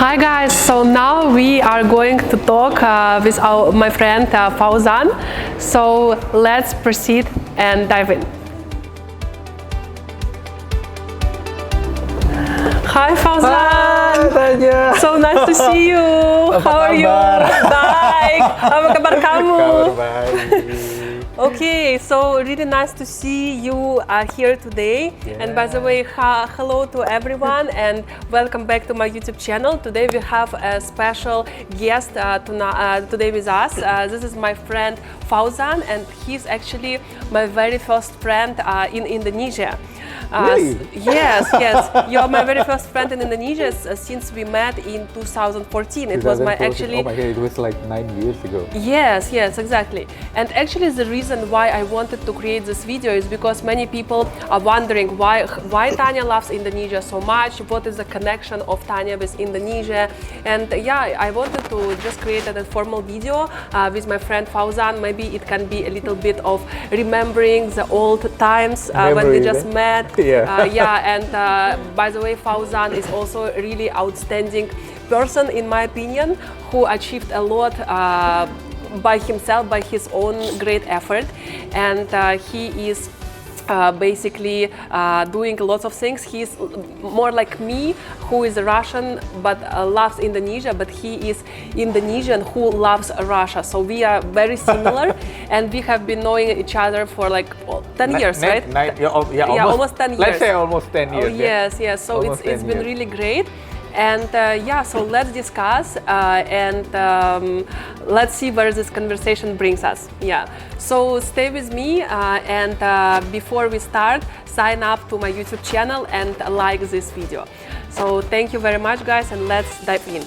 Hi guys, so now we are going to talk with my friend Fauzan. So let's proceed and dive in. Hi Fauzan. Hai Tanya. So nice to see you. How are you? Baik. Apa kabar kamu? Kabar baik. Okay, so really nice to see you here today. Yeah. And by the way, hello to everyone and welcome back to my YouTube channel. Today we have a special guest today with us. This is my friend Fauzan, and he's actually my very first friend in Indonesia. Really? Yes, you're my very first friend in Indonesia since we met in 2014. It was my actually. Oh my god, it was like 9 years ago. Yes, exactly. And actually the reason why I wanted to create this video is because many people are wondering why Tanya loves Indonesia so much, what is the connection of Tanya with Indonesia. And yeah, I wanted to just create an informal video with my friend Fauzan. Maybe it can be a little bit of remembering the old times when we just met. And by the way, Fauzan is also a really outstanding person in my opinion, who achieved a lot by himself, by his own great effort, and he is basically doing lots of things. He's more like me, who is Russian but loves Indonesia, but he is Indonesian who loves Russia. So we are very similar, and we have been knowing each other for like 10 years, right? Almost 10 years. Let's say almost 10 years. Oh, yes. So it's been really great. And so let's discuss and let's see where this conversation brings us. So stay with me and before we start, sign up to my YouTube channel and like this video. So thank you very much guys, and let's dive in.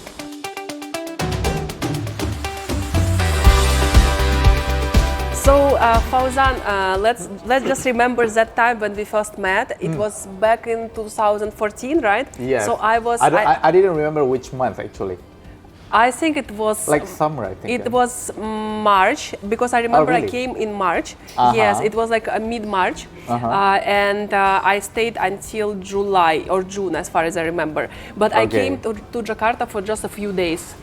So Fauzan, let's just remember that time when we first met. It was back in 2014, right? Yes. So I didn't remember which month actually. I think it was like summer. I think it was March, because I remember really? I came in March. Yes, it was like mid-March, and I stayed until July or June, as far as I remember. But I came to Jakarta for just a few days.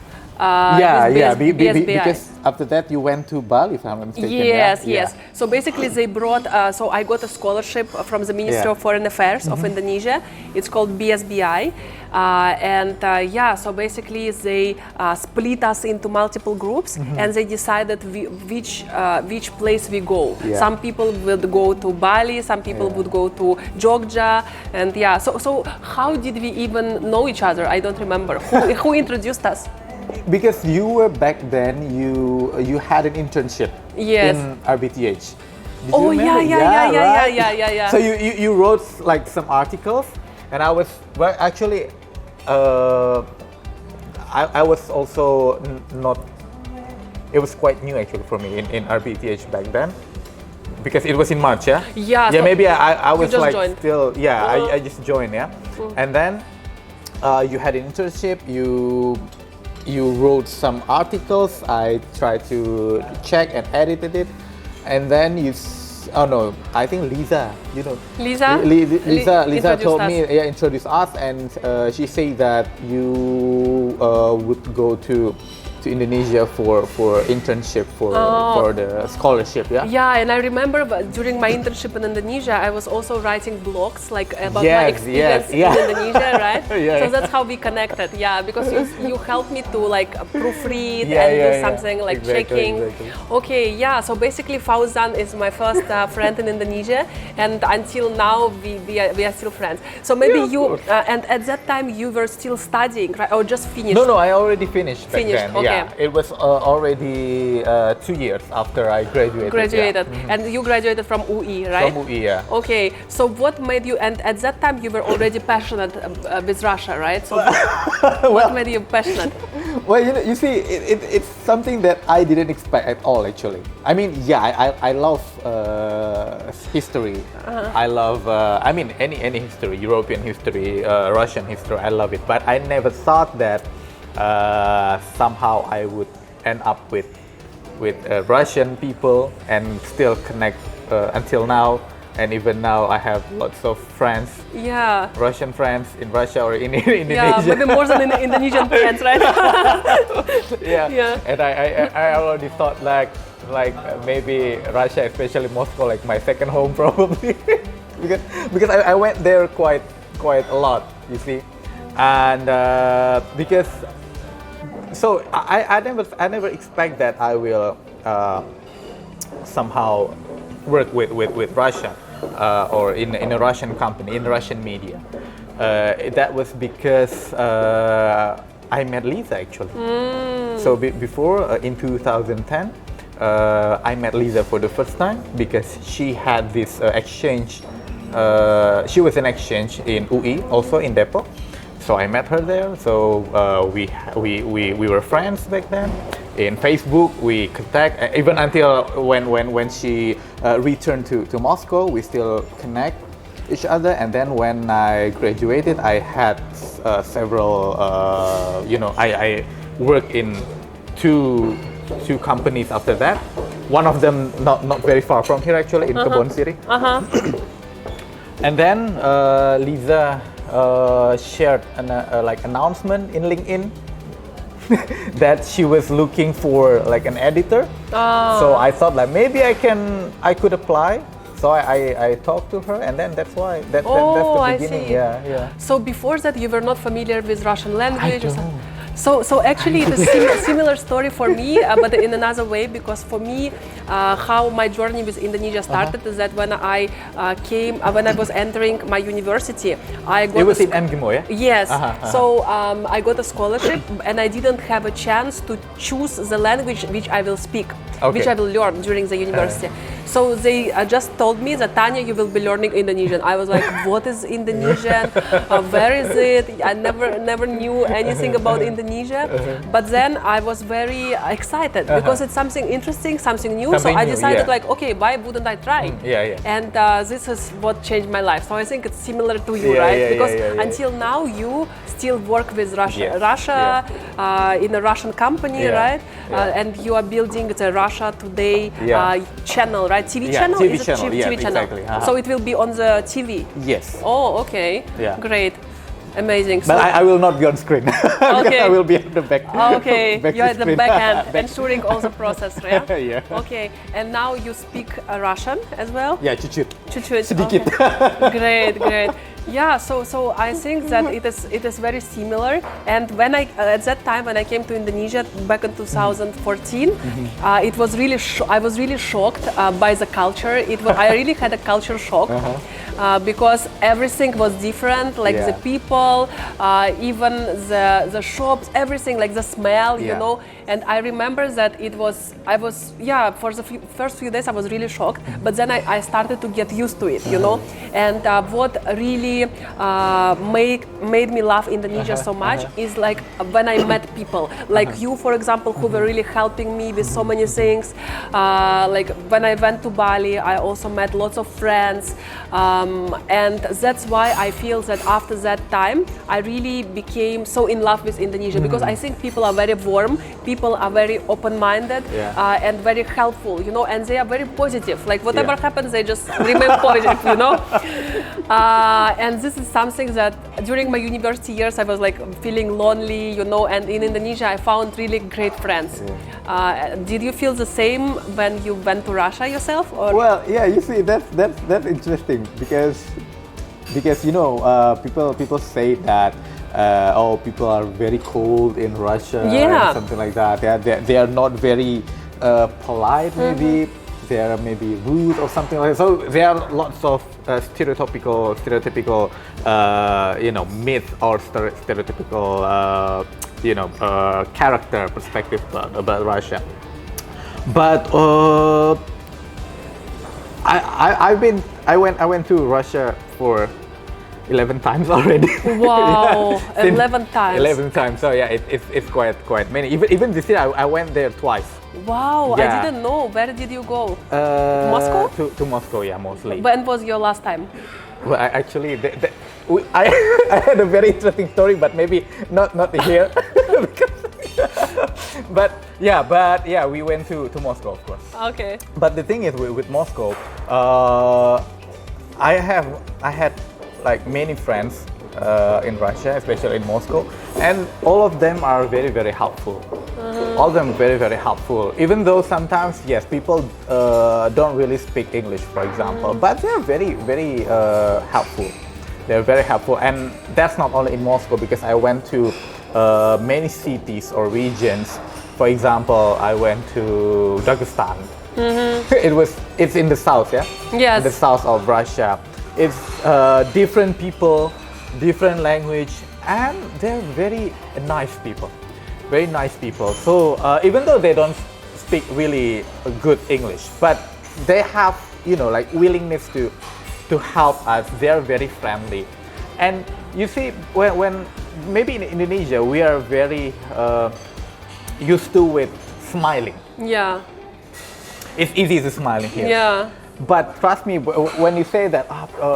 Because after that you went to Bali, if I'm not mistaken. Yes. So basically they brought, so I got a scholarship from the Ministry of Foreign Affairs of Indonesia. It's called BSBI. So basically they split us into multiple groups, and they decided which place we go. Some people would go to Bali, some people would go to Jogja, and so how did we even know each other? I don't remember. Who introduced us? Because you were back then, you had an internship in RBTH. Did you remember? Yeah. So you wrote like some articles, and I was I was also not. It was quite new actually for me in RBTH back then, because it was in March. So maybe I was like joined. Still I just joined and then you had an internship. You wrote some articles. I tried to check and edited it, and then I think Lisa, Lisa told me, introduced us, and she said that you would go to Indonesia for internship for the scholarship. And I remember during my internship in Indonesia, I was also writing blogs like about my experience in Indonesia, right? So that's how we connected. Because you helped me to like proofread and do something like checking. Okay, so basically Fauzan is my first friend in Indonesia, and until now we are still friends. So maybe you and at that time you were still studying, right? Or just finished? No, I already finished back then. Okay. It was already 2 years after I graduated. And you graduated from UI, right? From UI, Okay, so what made you, and at that time you were already passionate with Russia, right? So what made you passionate? Well, you see, it's something that I didn't expect at all actually. I mean, I love history. I love, any history, European history, Russian history, I love it. But I never thought that somehow I would end up with Russian people and still connect until now and even now I have lots of friends, Russian friends in Russia or in Indonesia. Yeah, maybe more than Indonesian friends, right? And I already thought like maybe Russia, especially Moscow, like my second home probably, because I went there quite a lot, you see, and because so I never expect that I will somehow work with Russia or in a Russian company, in Russian media. That was because I met Lisa actually. So before in 2010, I met Lisa for the first time because she had this exchange. She was an exchange in UI, also in Depok. So I met her there. So we were friends back then. In Facebook, we contact even until when she returned to Moscow. We still connect each other. And then when I graduated, I had several. I worked in two companies after that. One of them not very far from here actually, in Kebon Siri. And then Lisa shared an like announcement in LinkedIn that she was looking for like an editor. So I thought like maybe I could apply. So I talked to her, and then that's why that's the beginning. Yeah. So before that, you were not familiar with Russian language. So actually, it's a similar story for me, but in another way, because for me, how my journey with Indonesia started is that when I when I was entering my university, I got. It was in MGIMO, yeah? Yes. So I got a scholarship, and I didn't have a chance to choose the language which I will speak, which I will learn during the university. So they just told me that, Tanya, you will be learning Indonesian. I was like, what is Indonesian? Where is it? I never knew anything about Indonesia. But then I was very excited because it's something interesting, something new. So I decided like, okay, why wouldn't I try? And this is what changed my life. So I think it's similar to you, right? Because until now you still work with Russia in a Russian company, right? And you are building the Russia Today channel, right? TV channel? TV is channel, TV channel? Exactly. So it will be on the TV? Yes. Oh, okay. Great. Amazing. But I will not be on screen. Because I will be at the back. Okay, you're at the back end, ensuring all the process, right? Okay, and now you speak Russian as well? Yeah, чуть-чуть. Sedikit. Okay. Great. Yeah, so I think that it is very similar. And when at that time when I came to Indonesia back in 2014, it was really I was really shocked by the culture. I really had a culture shock because everything was different, like the people, even the shops, everything, like the smell, you know. And I remember that I was for the first few days I was really shocked, but then I started to get used to it, you know. And what really made me love Indonesia so much is like when I met people like you, for example, who were really helping me with so many things. Like when I went to Bali, I also met lots of friends, and that's why I feel that after that time I really became so in love with Indonesia, because I think people are very warm, people are very open-minded, and very helpful, you know, and they are very positive. Like whatever happens, they just remain positive, you know. And this is something that during my university years I was like feeling lonely, you know, and in Indonesia I found really great friends. Did you feel the same when you went to Russia yourself? Or? Well, yeah, you see, that's interesting because you know, people say that people are very cold in Russia, and something like that. They are not very polite, maybe. They are maybe rude or something like that. So there are lots of stereotypical, you know, myth or stereotypical, character perspective about Russia. But I went to Russia for 11 times already. Wow, 11 times. 11 times. So yeah, it's quite many. Even this year I went there twice. Wow, I didn't know. Where did you go? Moscow? To Moscow, yeah, mostly. When was your last time? Well, actually, I had a very interesting story, but maybe not here. But yeah, we went to Moscow, of course. Okay. But the thing is with Moscow, I had like many friends in Russia, especially in Moscow, and all of them are very, very helpful. All of them very, very helpful. Even though sometimes, yes, people don't really speak English, for example, but they're very, very helpful. They're very helpful, and that's not only in Moscow, because I went to many cities or regions. For example, I went to Dagestan. It's in the south, yeah? Yes. In the south of Russia. It's different people, different language, and they're very nice people. Very nice people. So even though they don't speak really good English, but they have, you know, like willingness to help us. They're very friendly. And you see, when maybe in Indonesia, we are very used to with smiling. Yeah. It's easy to smile here. Yeah. But trust me, when you say that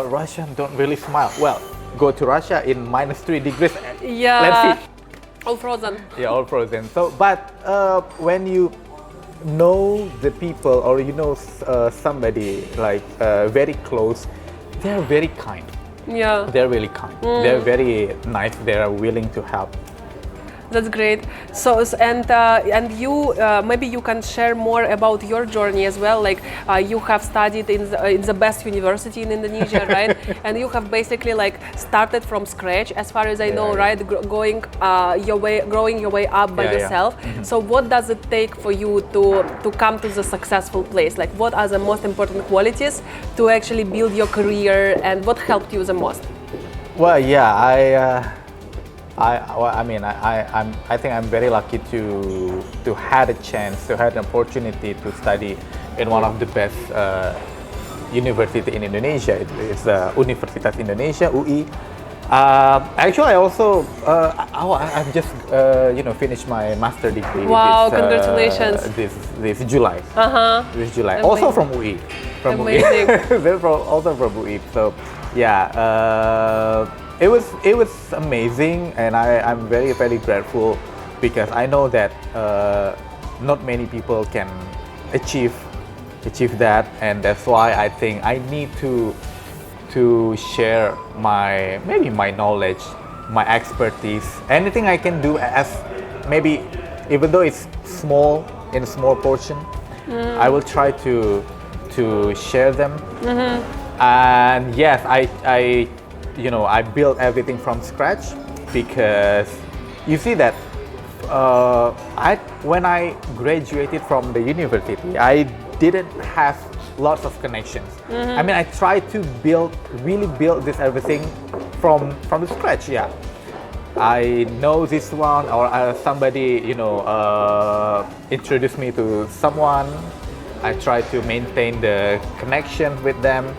Russians don't really smile, well, go to Russia in -3 degrees. Yeah. Let's see. All frozen. Yeah, all frozen. So, but when you know the people, or you know somebody like very close, they're very kind. Yeah. They're really kind. They're very nice. They are willing to help. That's great. So, and you maybe you can share more about your journey as well. Like you have studied in the best university in Indonesia, right? And you have basically like started from scratch, as far as I know, right? Growing your way up by yourself. So, what does it take for you to come to the successful place? Like, what are the most important qualities to actually build your career, and what helped you the most? Well, yeah, I think I'm very lucky to had a chance, to had an opportunity to study in one of the best university in Indonesia. It's the Universitas Indonesia, UI. Actually, I also I've just finished my master degree. Wow! Congratulations. This July. This July. Amazing. Also from UI. Amazing. They're also from UI. So yeah. It was amazing, and I'm very, very grateful, because I know that not many people can achieve that, and that's why I think I need to share my knowledge, my expertise, anything I can do, as maybe even though it's small, in a small portion, I will try to share them. And yes, I built everything from scratch, because you see that when I graduated from the university, I didn't have lots of connections. I mean, I tried to really build this everything from the scratch. Yeah, I know this one, or somebody introduced me to someone. I try to maintain the connection with them.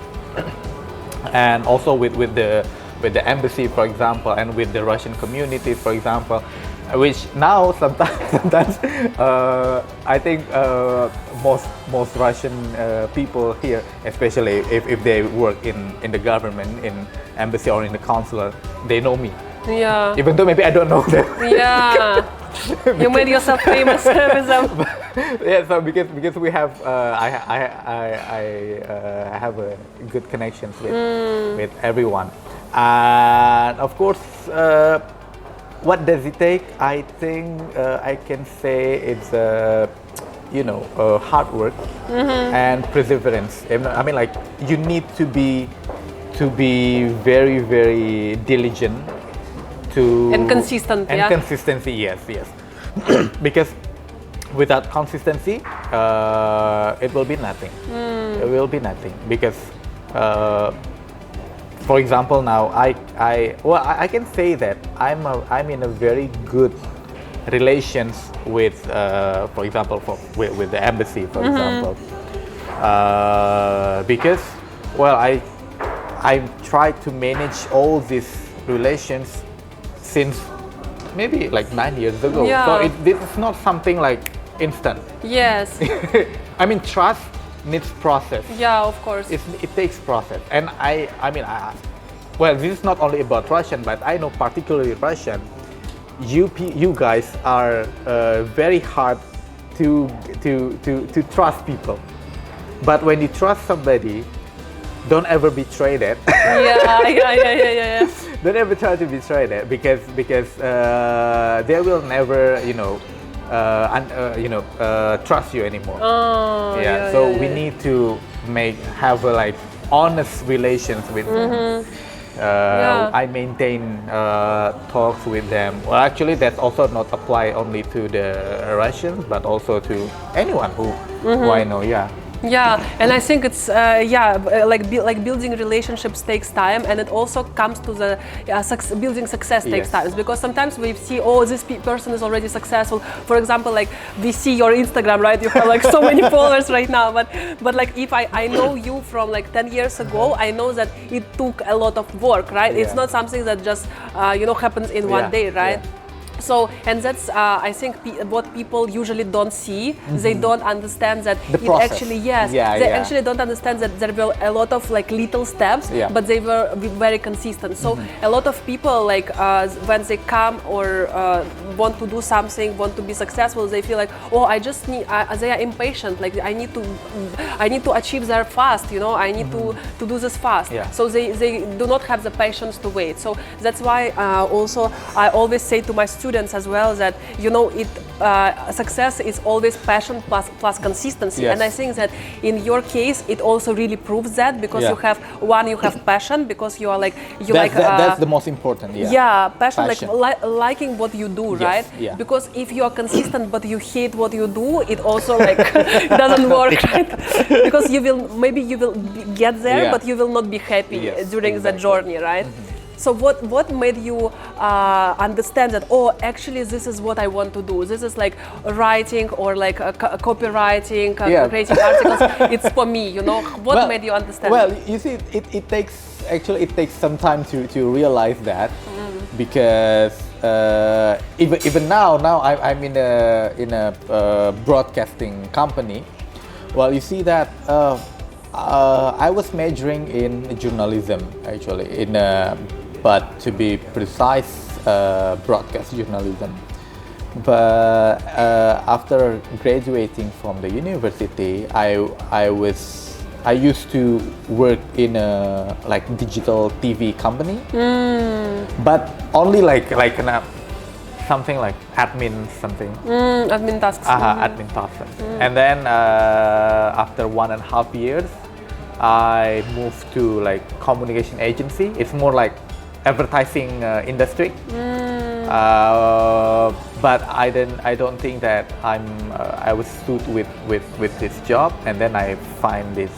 And also with the embassy, for example, and with the Russian community, for example, which now sometimes I think most Russian people here, especially if they work in the government, in embassy or in the consulate, they know me. Yeah. Even though maybe I don't know them. Yeah. You made yourself famous with them. Yeah, so because we have I have a good connections with everyone, and of course, what does it take? I think I can say it's hard work and perseverance. I mean, like, you need to be very, very diligent. And consistent, and consistency, yes. Because without consistency, it will be nothing. It will be nothing, because, for example, now I can say that I'm in a very good relations with, for example, with the embassy, for example, because, well, I try to manage all these relations since maybe like 9 years ago. Yeah. So this is not something like instant. Yes. I mean, trust needs process. Yeah, of course. It takes process. And well, this is not only about Russian, but I know particularly Russian. You guys are very hard to trust people. But when you trust somebody, don't ever betray that. Yeah. Don't ever try to betray that because they will never trust you anymore. So we need to have a like honest relations with them. I maintain talks with them. Well, actually, that's also not apply only to the Russians, but also to anyone who I know. Yeah, and I think it's like building relationships takes time, and it also comes to the building success takes time, because sometimes we see, oh, this person is already successful. For example, like we see your Instagram, right? You have like so many followers right now, but like if I know you from like 10 years ago, I know that it took a lot of work, right? It's not something that just happens in one day, right? So, and that's I think what people usually don't see. They don't understand that actually they actually don't understand that there were a lot of like little steps, but they were very consistent. So a lot of people like when they come or want to do something, want to be successful, they feel like, oh, I just need. They are impatient. Like I need to achieve there fast. I need to do this fast. So they do not have the patience to wait. So that's why also I always say to my students as well that success is always passion plus consistency, and I think that in your case it also really proves that, because you have passion, because you are like that's the most important. Passion. Like liking what you do, right? Because if you are consistent but you hate what you do, it also like it doesn't work, right? Because you will get there, but you will not be happy during the journey, right? So what made you understand that, oh, actually this is what I want to do? This is like writing or like copywriting, creating articles. It's for me, What made you understand? Well, you see, it takes some time to realize that, because even now I'm in a broadcasting company. Well, you see that. I was majoring in journalism, actually, but to be precise, broadcast journalism. But after graduating from the university, I used to work in a like digital TV company, but only like something like admin something. Admin tasks. Admin tasks. And then after 1.5 years, I moved to like communication agency. It's more like advertising industry. But I don't think that I was suited with this job. And then I find this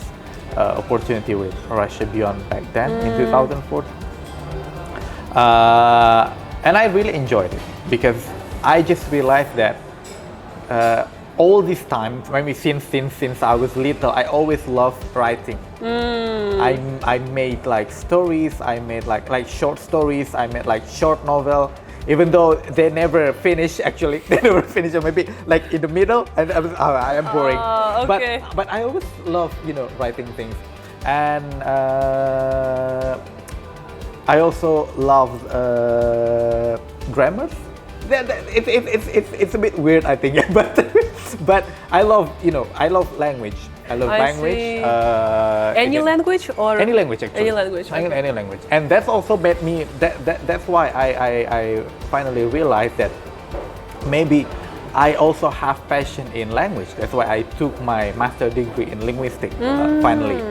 opportunity with Russia Beyond back then in 2004. And I really enjoyed it, because I just realized that all this time, maybe since I was little, I always loved writing. I made like stories, I made like short stories, I made like short novel, even though they never finish. Actually, they never finish, or maybe like in the middle, and I am boring. Okay. But I always love writing things, and I also love grammars. It's a bit weird, I think, but I love language. I love language. Any language or any language, actually. Any language. Okay. Any language, and that's also made me. That's why I finally realized that maybe I also have passion in language. That's why I took my master's degree in linguistics finally.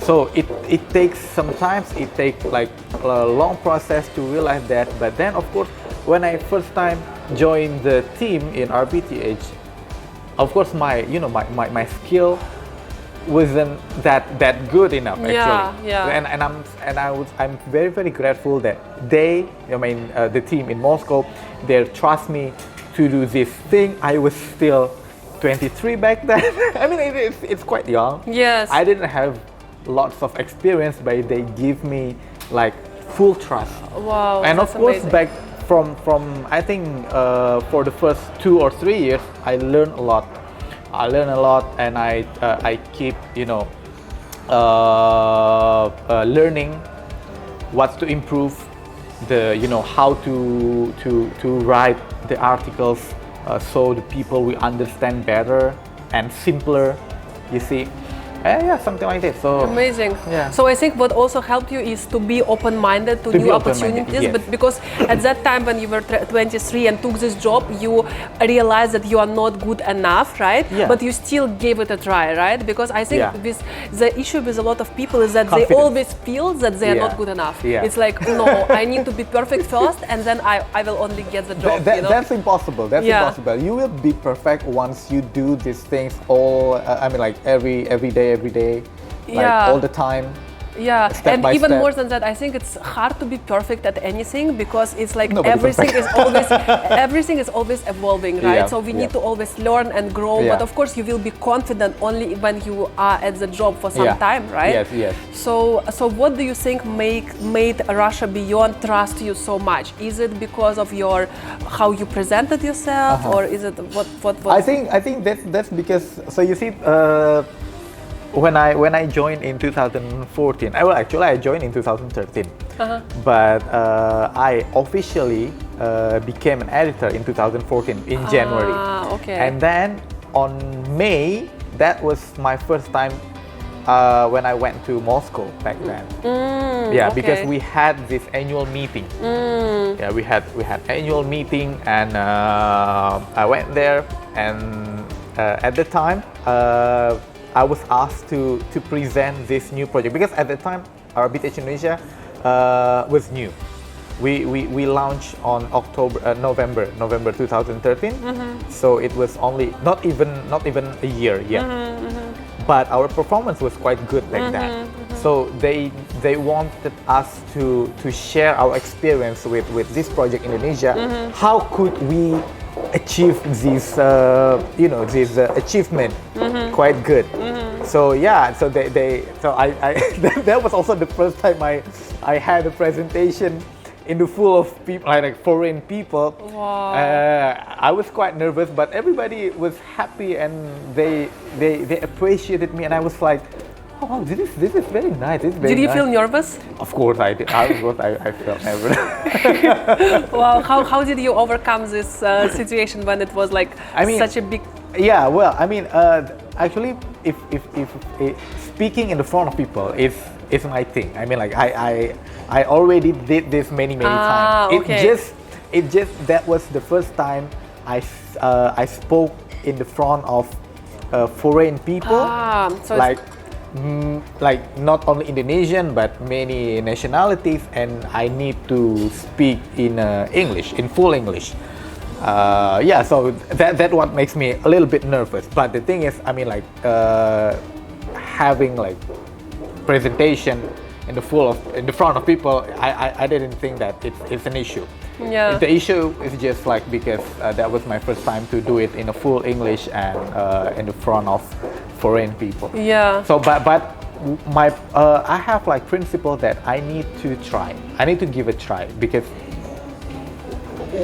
So it takes sometimes it takes like a long process to realize that. But then, of course, when I first time joined the team in RBTH, of course my skill wasn't that good enough, actually. And I'm very, very grateful that the team in Moscow, they trust me to do this thing. I was still 23 back then. I mean, it's quite young. Yes. I didn't have lots of experience, but they give me like full trust. Wow. And of course, amazing. back from I think for the first 2 or 3 years, I learned a lot. And I keep learning what to improve, how to write the articles so the people will understand better and simpler, you see. Yeah, something like this. So amazing. Yeah. So I think what also helped you is to be open-minded to new opportunities. Yes. But because at that time when you were 23 and took this job, you realized that you are not good enough, right? Yeah. But you still gave it a try, right? Because I think with the issue with a lot of people is that Confidence. they always feel that they are not good enough. Yeah. It's like, no, I need to be perfect first, and then I will only get the job. You know? That's impossible. That's impossible. You will be perfect once you do these things all. I mean, like every day, like all the time. Yeah, step and by even step. more than that, I think it's hard to be perfect at anything because it's like everything is always evolving, right? Yeah, so we need to always learn and grow. Yeah. But of course, you will be confident only when you are at the job for some time, right? Yes. So what do you think made Russia Beyond trust you so much? Is it because of how you presented yourself, or is it what? I think that's because, so you see. When I joined in 2014, I joined in 2013, but I officially became an editor in 2014 in January. Okay. And then on May, that was my first time when I went to Moscow back then. Because we had this annual meeting. Yeah, we had annual meeting, and I went there, and at the time. I was asked to present this new project because at the time BTH Indonesia was new. We launched on November 2013, so it was only not even a year yet. But our performance was quite good back then. So they wanted us to share our experience with this project in Indonesia. How could we achieve this achievement quite good? So so I that was also the first time I had a presentation in the full of people, like foreign people. Wow. I was quite nervous, but everybody was happy and they appreciated me, and I was like, oh, this is very nice. Did you feel nervous? Of course I did. I felt nervous. Wow, how did you overcome this situation when it was like such a big? Yeah, well, I mean, actually, if speaking in the front of people is my thing. I mean, like I already did this many times. It just that was the first time I spoke in the front of foreign people, so like not only Indonesian but many nationalities, and I need to speak in English, in full English. So that what makes me a little bit nervous. But the thing is, I mean, like having like presentation in the front of people, I didn't think that it's an issue. Yeah. The issue is just like because that was my first time to do it in a full English and in the front of foreign people. Yeah. So but my I have like principle that I need to try. I need to give a try because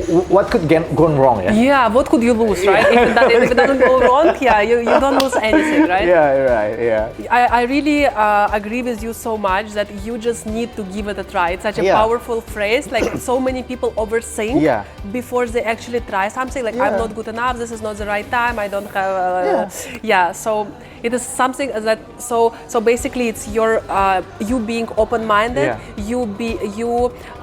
what could go wrong? Yeah, what could you lose, right? If it doesn't go wrong, you don't lose anything, right? Yeah, right, yeah. I really agree with you so much that you just need to give it a try. It's such a powerful phrase. Like so many people overthink before they actually try something. Like I'm not good enough. This is not the right time. I don't have. So it is something that so basically it's you being open-minded. You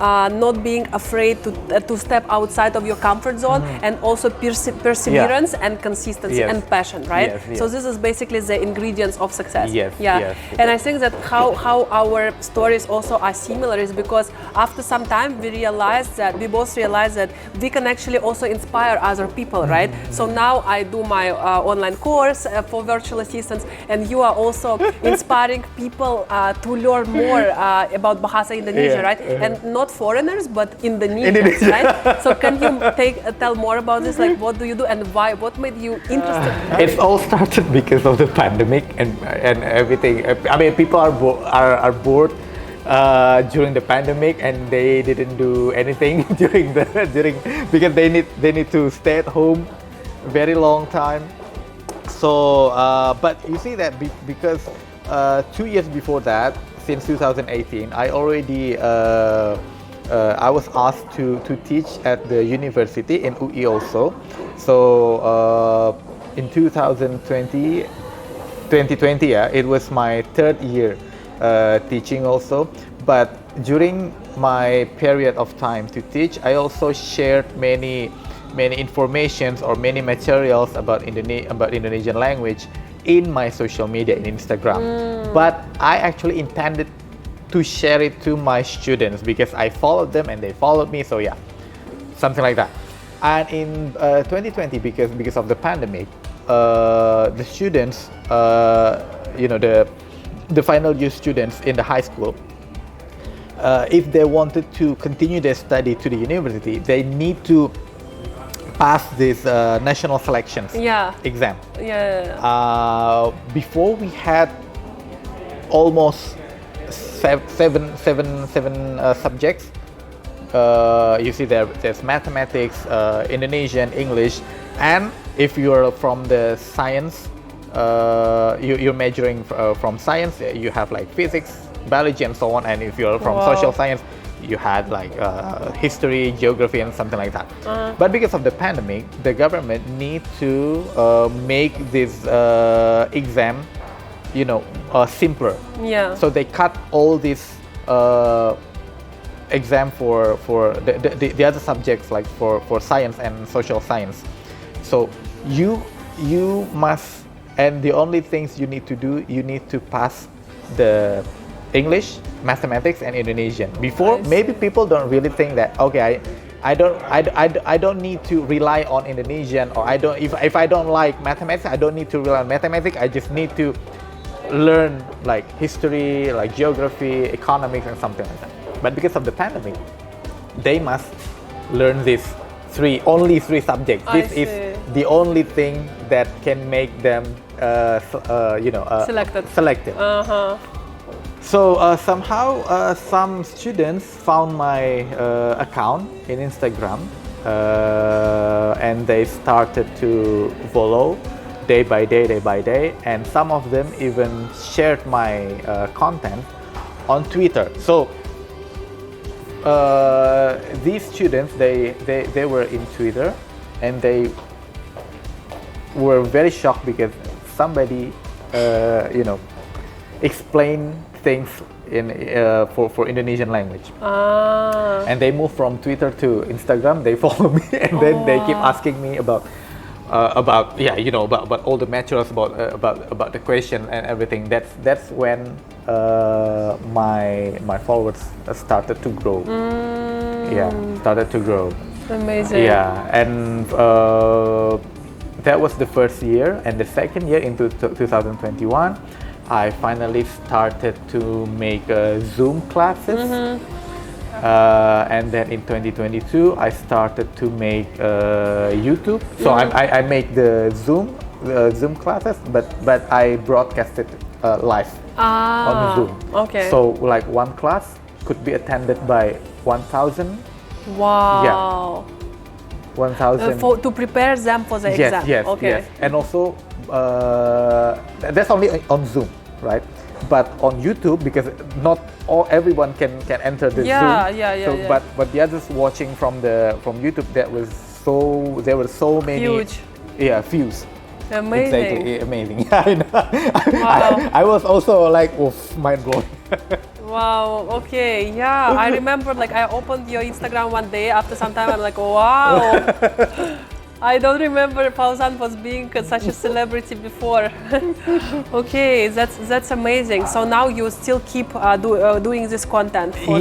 not being afraid to step outside of your comfort zone, and also perseverance and consistency and passion, right? So this is basically the ingredients of success. And I think that how our stories also are similar is because after some time we both realized that we can actually also inspire other people, right? So now I do my online course for virtual assistants, and you are also inspiring people to learn more about Bahasa Indonesia, right? And not foreigners, but Indonesians, right? So can you tell more about this? Like, what do you do and why? What made you interested? It all started because of the pandemic and everything. I mean, people are bored during the pandemic, and they didn't do anything during because they need to stay at home very long time. So, but you see that because 2 years before that, since 2018, I already. I was asked to teach at the university in UI also. So in 2020, 2020, yeah, it was my third year teaching also. But during my period of time to teach, I also shared many informations or many materials about Indonesian language in my social media, in Instagram. But I actually intended to share it to my students because I followed them and they followed me. So yeah, something like that. And in 2020, because of the pandemic, the students, the final year students in the high school, if they wanted to continue their study to the university, they need to pass this national selections exam. Before we had almost seven subjects. You see there's mathematics, Indonesian, English, and if you're from the science, you're majoring from science, you have like physics, biology, and so on. And if you're from social science, you had like history, geography, and something like that. But because of the pandemic, the government need to make this exam, simpler. So they cut all this exam for the other subjects, like for science and social science. So you must, and the only things you need to do, you need to pass the English, mathematics, and Indonesian. Before, maybe people don't really think that, okay, I don't need to rely on Indonesian, or if I don't like mathematics, I don't need to rely on mathematics. I just need to learn like history, like geography, economics, and something like that. But because of the pandemic, they must learn these only three subjects. This is the only thing that can make them selected. So somehow some students found my account in Instagram, and they started to follow day by day, and some of them even shared my content on Twitter. So these students, they were in Twitter, and they were very shocked because somebody explained things for Indonesian language. And they moved from Twitter to Instagram. They follow me, and then they keep asking me about all the materials, about the question and everything. That's when my followers started to grow. Started to grow. Amazing. And that was the first year, and the second year into 2021, I finally started to make Zoom classes. And then in 2022, I started to make YouTube. So I make the Zoom classes, but I broadcasted live on Zoom. Okay. So like one class could be attended by 1,000. Wow. Yeah. 1,000. To prepare them for the exam. Yes. And also, that's only on Zoom, right? But on YouTube, because not everyone can enter the Zoom. But the others watching from YouTube, there were so many huge views. Amazing. Exactly, amazing. I know. Wow. I was also like, mind blown. Wow. Okay. Yeah. I remember, like, I opened your Instagram one day. After some time, I'm like, wow. I don't remember Fauzan was being such a celebrity before. Okay, that's amazing. So now you still keep doing this content for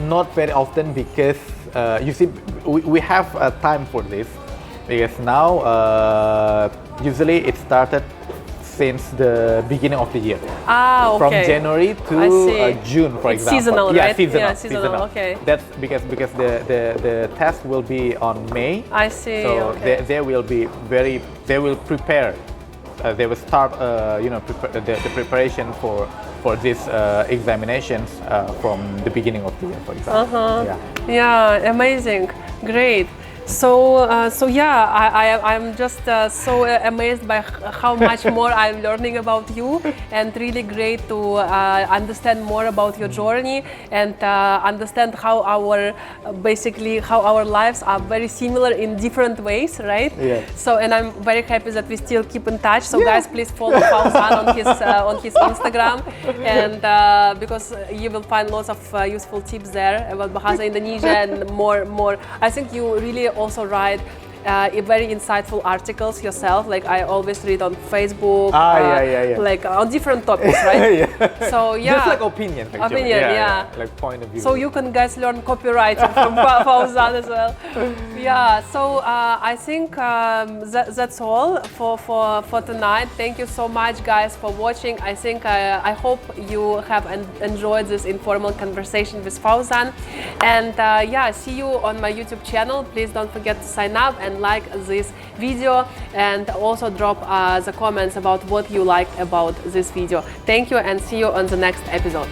not very often, because you see, we have time for this, because now usually it started since the beginning of the year. Okay. From January to June, for example. Seasonal, right? Yeah, seasonal. Okay. That's because the test will be on May. I see. So okay. they will be they will prepare. They will start the preparation for these examinations from the beginning of the year, for example. Yeah, amazing, great. So yeah, I'm just so amazed by how much more I'm learning about you, and really great to understand more about your journey and understand how our lives are very similar in different ways, right? Yeah. So, and I'm very happy that we still keep in touch. So guys, please follow Fauzan on his Instagram, and because you will find lots of useful tips there about Bahasa Indonesia and more. I think you really also write very insightful articles yourself. Like I always read on Facebook. Like on different topics, right? Yeah. So yeah. Just like opinion. Actually. Yeah. Like point of view. So you can guys learn copywriting from Fauzan as well. Yeah. So I think that's all for tonight. Thank you so much, guys, for watching. I think I hope you have enjoyed this informal conversation with Fauzan. And yeah, see you on my YouTube channel. Please don't forget to sign up and like this video, and also drop the comments about what you liked about this video. Thank you, and see you on the next episode.